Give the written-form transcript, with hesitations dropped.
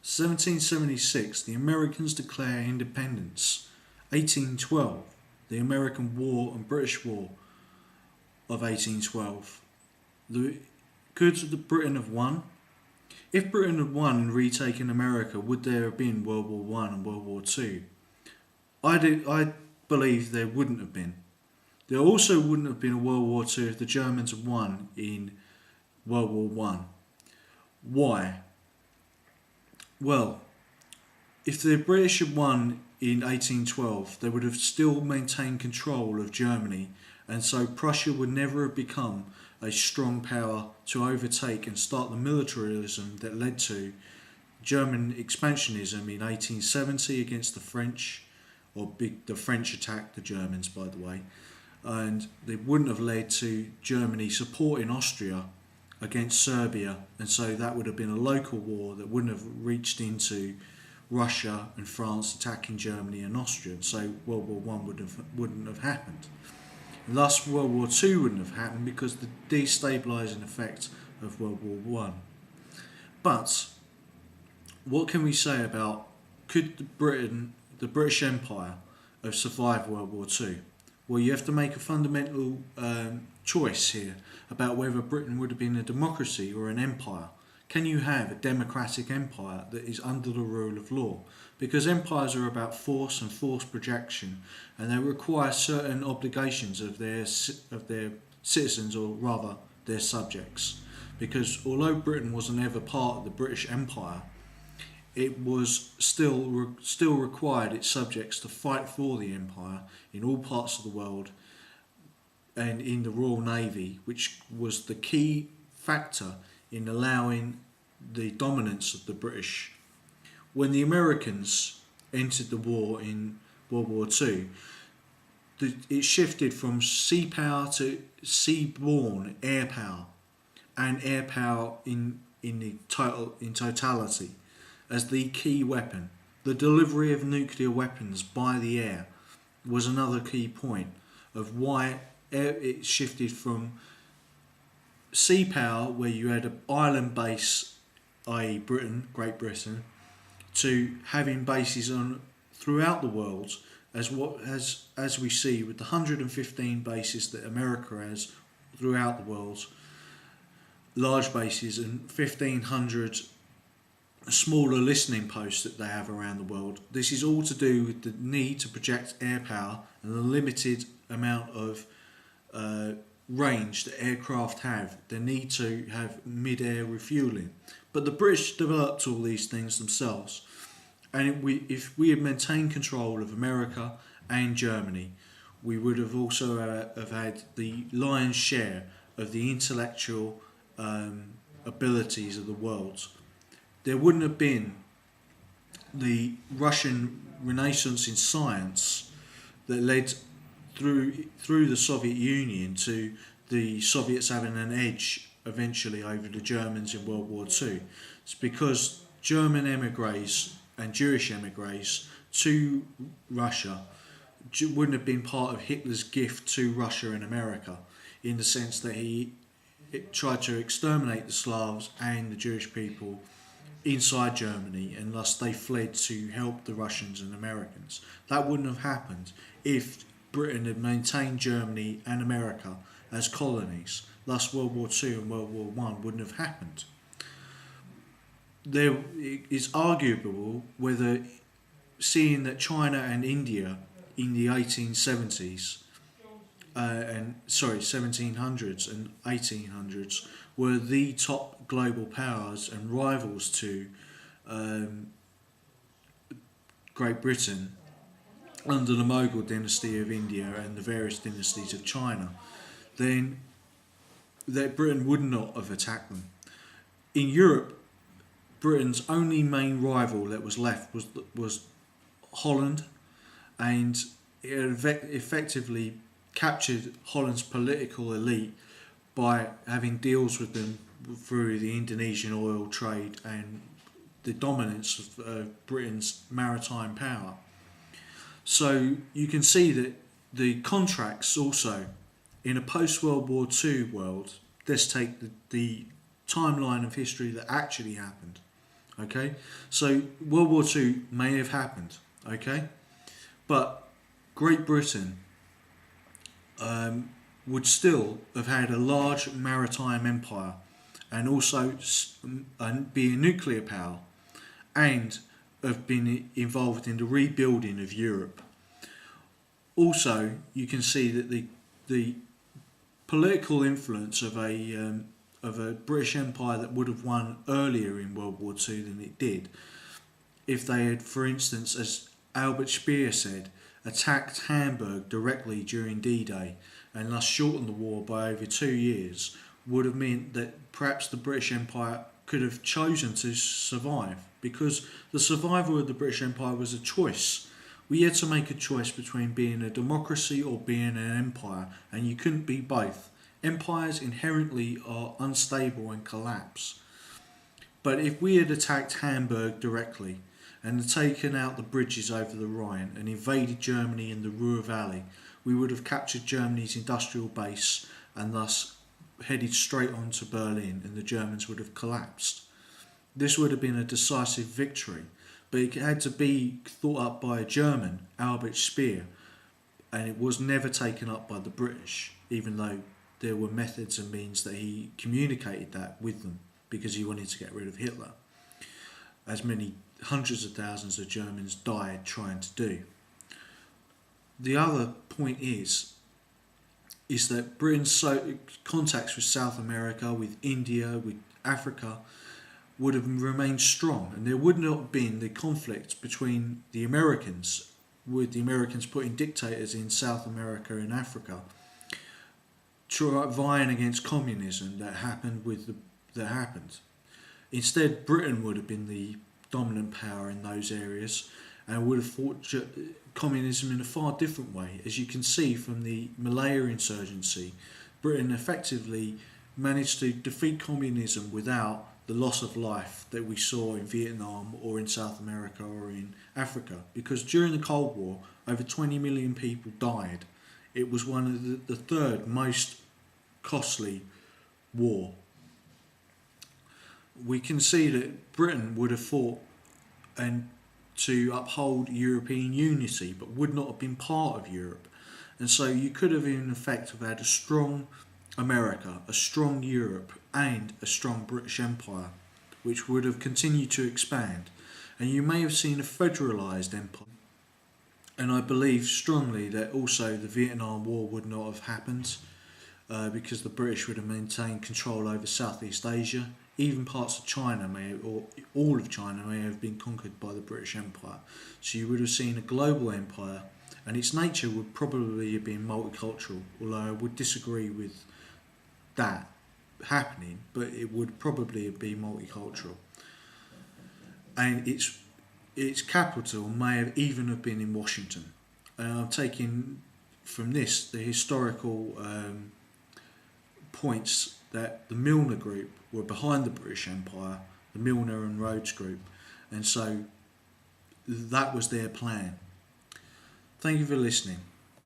1776, the Americans declare independence. 1812, the American War and British War of 1812. Could the Britain have won? If Britain had won and retaken America, would there have been World War One and World War Two? I believe there wouldn't have been. There also wouldn't have been a World War Two if the Germans had won in World War One. Why? Well, if the British had won in 1812, they would have still maintained control of Germany, and so Prussia would never have become a strong power to overtake and start the militarism that led to German expansionism in 1870 against the French, the French attacked the Germans, by the way, and they wouldn't have led to Germany supporting Austria against Serbia, and so that would have been a local war that wouldn't have reached into Russia and France attacking Germany and Austria, so World War One wouldn't have happened. And thus World War Two wouldn't have happened because the destabilising effect of World War One. But what can we say about could the British Empire, have survived World War Two? Well, you have to make a fundamental choice here about whether Britain would have been a democracy or an empire. Can you have a democratic empire that is under the rule of law? Because empires are about force and force projection, and they require certain obligations of their citizens, or rather their subjects. Because although Britain wasn't ever part of the British Empire, it was still required its subjects to fight for the empire in all parts of the world, and in the Royal Navy, which was the key factor in allowing the dominance of the British. When the Americans entered the war in World War II, it shifted from sea power to seaborne air power, and air power in totality as the key weapon. The delivery of nuclear weapons by the air was another key point of why it shifted from sea power, where you had an island base, i.e. Great Britain, to having bases throughout the world, as we see with the 115 bases that America has throughout the world, large bases, and 1,500 smaller listening posts that they have around the world. This is all to do with the need to project air power and the limited amount of range that aircraft have. They need to have mid-air refueling. But the British developed all these things themselves. And if we had maintained control of America and Germany, we would have also have had the lion's share of the intellectual abilities of the world. There wouldn't have been the Russian Renaissance in science that led through the Soviet Union to the Soviets having an edge eventually over the Germans in World War II. It's because German emigres and Jewish emigres to Russia wouldn't have been part of Hitler's gift to Russia and America, in the sense that he tried to exterminate the Slavs and the Jewish people inside Germany, and thus they fled to help the Russians and Americans. That wouldn't have happened if Britain had maintained Germany and America as colonies. Thus World War II and World War I wouldn't have happened. There is arguable whether, seeing that China and India in the 1700s and 1700s and 1800s were the top global powers and rivals to Great Britain under the Mughal dynasty of India and the various dynasties of China, then that Britain would not have attacked them. In Europe, Britain's only main rival that was left was Holland, and it effectively captured Holland's political elite by having deals with them through the Indonesian oil trade and the dominance of Britain's maritime power. So you can see that the contracts also, in a post-World War II world, let's take the timeline of history that actually happened, Okay, so World War Two may have happened. Okay, but Great Britain would still have had a large maritime empire and also be a nuclear power and have been involved in the rebuilding of Europe. Also, you can see that the political influence of a British Empire that would have won earlier in World War Two than it did, if they had, for instance, as Albert Speer said, attacked Hamburg directly during D-Day and thus shortened the war by over 2 years, would have meant that perhaps the British Empire could have chosen to survive, because the survival of the British Empire was a choice. We had to make a choice between being a democracy or being an empire, and you couldn't be both. Empires inherently are unstable and collapse. But if we had attacked Hamburg directly and had taken out the bridges over the Rhine and invaded Germany in the Ruhr Valley, we would have captured Germany's industrial base and thus headed straight on to Berlin, and the Germans would have collapsed. This would have been a decisive victory, but it had to be thought up by a German, Albert Speer, and it was never taken up by the British, even though there were methods and means that he communicated that with them, because he wanted to get rid of Hitler, as many hundreds of thousands of Germans died trying to do. The other point is that Britain's contacts with South America, with India, with Africa would have remained strong, and there would not have been the conflict between the Americans, with the Americans putting dictators in South America and Africa, vying against communism that happened. Instead, Britain would have been the dominant power in those areas and would have fought communism in a far different way. As you can see from the Malaya insurgency, Britain effectively managed to defeat communism without the loss of life that we saw in Vietnam or in South America or in Africa, because during the Cold War over 20 million people died. It was one of the third most costly war. We can see that Britain would have fought and to uphold European unity, but would not have been part of Europe. And so you could have in effect have had a strong America, a strong Europe, and a strong British Empire, which would have continued to expand. And you may have seen a federalised empire. And I believe strongly that also the Vietnam War would not have happened, because the British would have maintained control over Southeast Asia. Even parts of China or all of China may have been conquered by the British Empire. So you would have seen a global empire, and its nature would probably have been multicultural, although I would disagree with that happening, but it would probably be multicultural. And its capital may have even have been in Washington. And I'm taking from this the historical points that the Milner Group were behind the British Empire, the Milner and Rhodes Group, and so that was their plan. Thank you for listening.